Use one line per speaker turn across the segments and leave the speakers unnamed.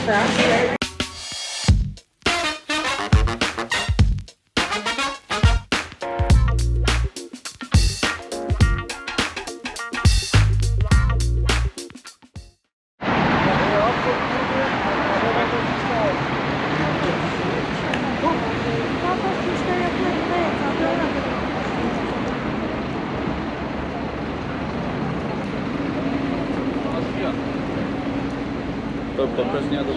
Tá?
To poprasznia do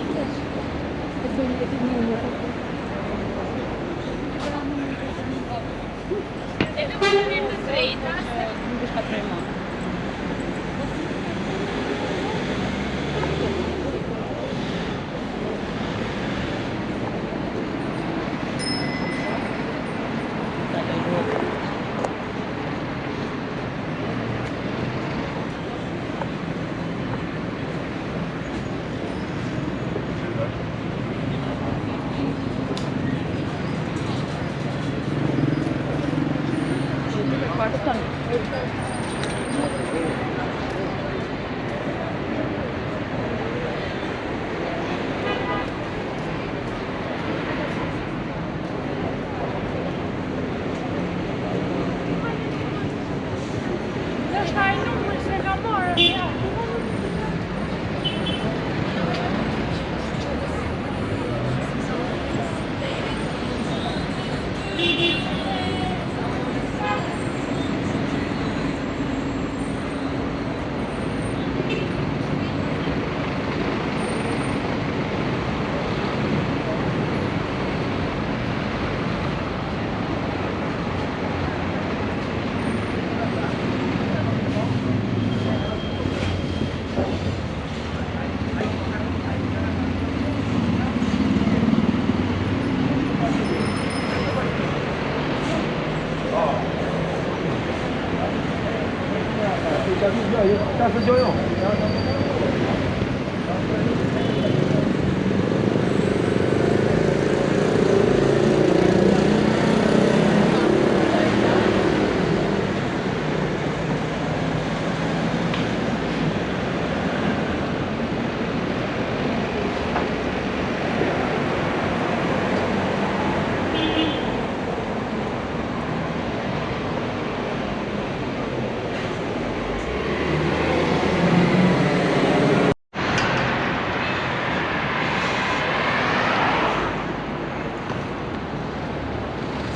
下次就用。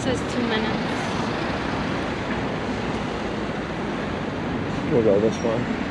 Says 2 minutes.
We'll go this one.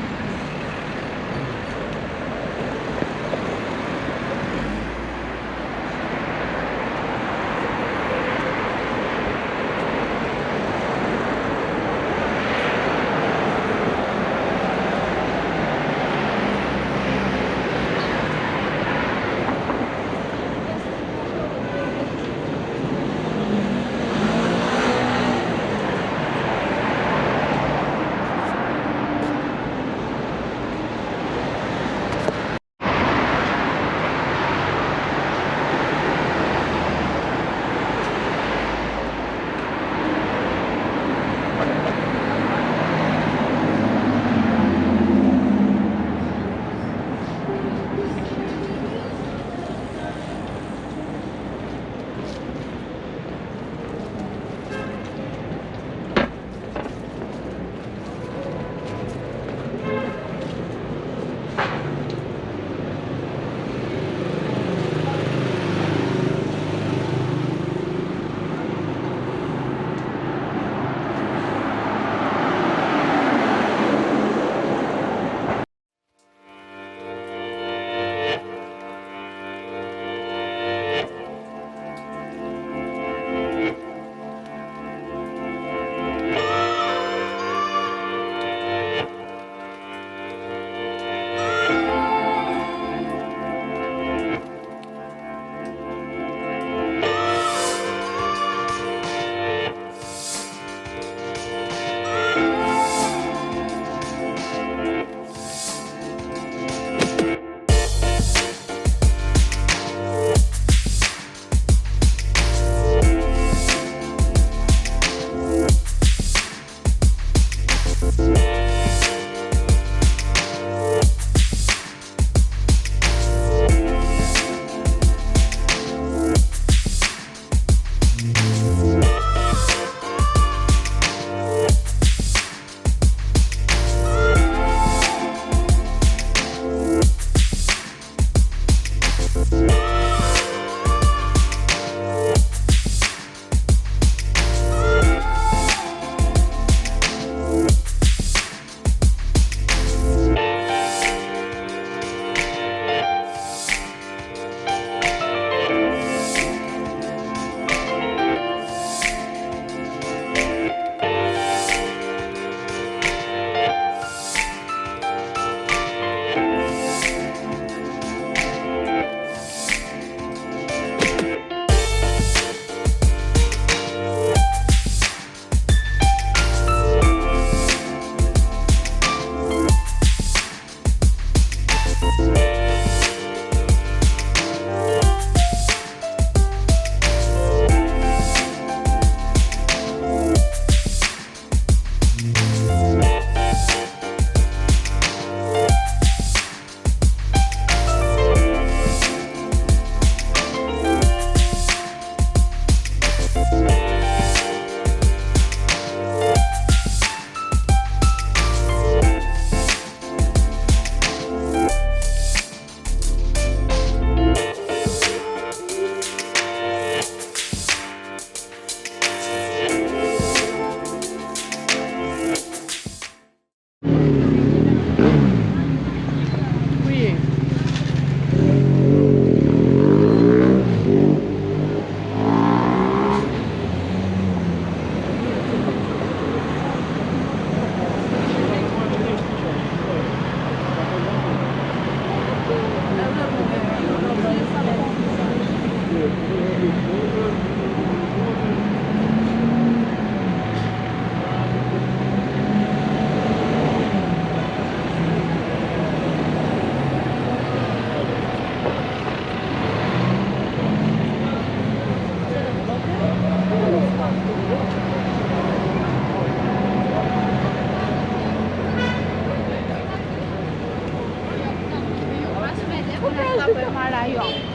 家用。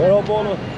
Reborn.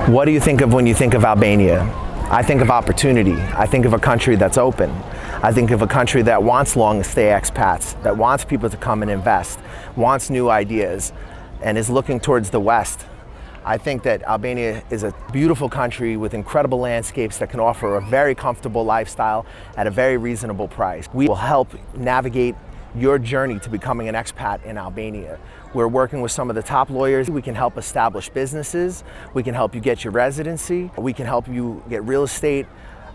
What do you think of when you think of Albania? I think of opportunity. I think of a country that's open. I think of a country that wants long-stay expats, that wants people to come and invest, wants new ideas, and is looking towards the West. I think that Albania is a beautiful country with incredible landscapes that can offer a very comfortable lifestyle at a very reasonable price. We will help navigate your journey to becoming an expat in Albania. We're working with some of the top lawyers. We can help establish businesses. We can help you get your residency. We can help you get real estate.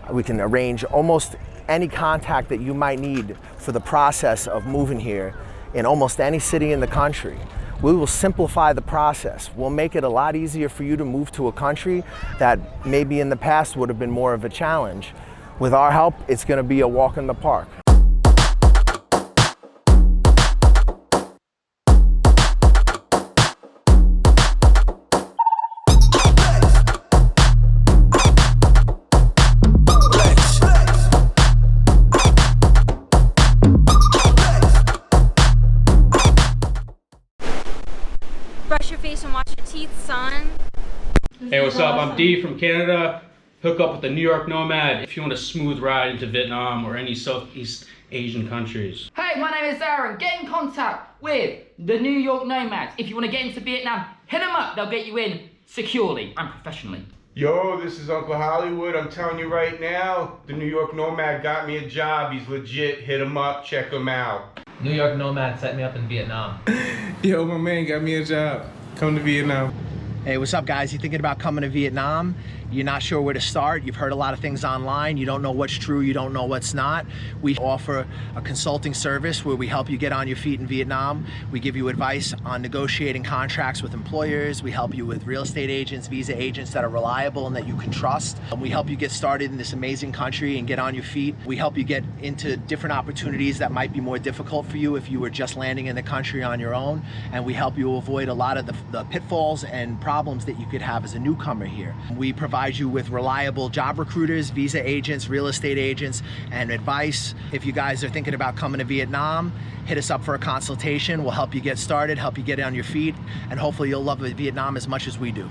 We can arrange almost any contact that you might need for the process of moving here in almost any city in the country. We will simplify the process. We'll make it a lot easier for you to move to a country that maybe in the past would have been more of a challenge. With our help, it's going to be a walk in the park.
Brush your face and wash your teeth, son.
Hey, what's up? I'm D from Canada. Hook up with the New York Nomad if you want a smooth ride into Vietnam or any Southeast Asian countries.
Hey, my name is Aaron. Get in contact with the New York Nomads. If you want to get into Vietnam, hit them up. They'll get you in securely and professionally.
Yo, this is Uncle Hollywood. I'm telling you right now, the New York Nomad got me a job. He's legit. Hit him up. Check him out.
New York Nomad set me up in Vietnam.
Yo, my man got me a job. Come to Vietnam.
Hey, what's up, guys? You thinking about coming to Vietnam? You're not sure where to start. You've heard a lot of things online. You don't know what's true. You don't know what's not. We offer a consulting service where we help you get on your feet in Vietnam. We give you advice on negotiating contracts with employers. We help you with real estate agents, visa agents that are reliable and that you can trust. We help you get started in this amazing country and get on your feet. We help you get into different opportunities that might be more difficult for you if you were just landing in the country on your own. And we help you avoid a lot of the pitfalls and problems that you could have as a newcomer here. We provide you with reliable job recruiters, visa agents, real estate agents, and advice. If you guys are thinking about coming to Vietnam, hit us up for a consultation. We'll help you get started, help you get on your feet, and hopefully you'll love Vietnam as much as we do.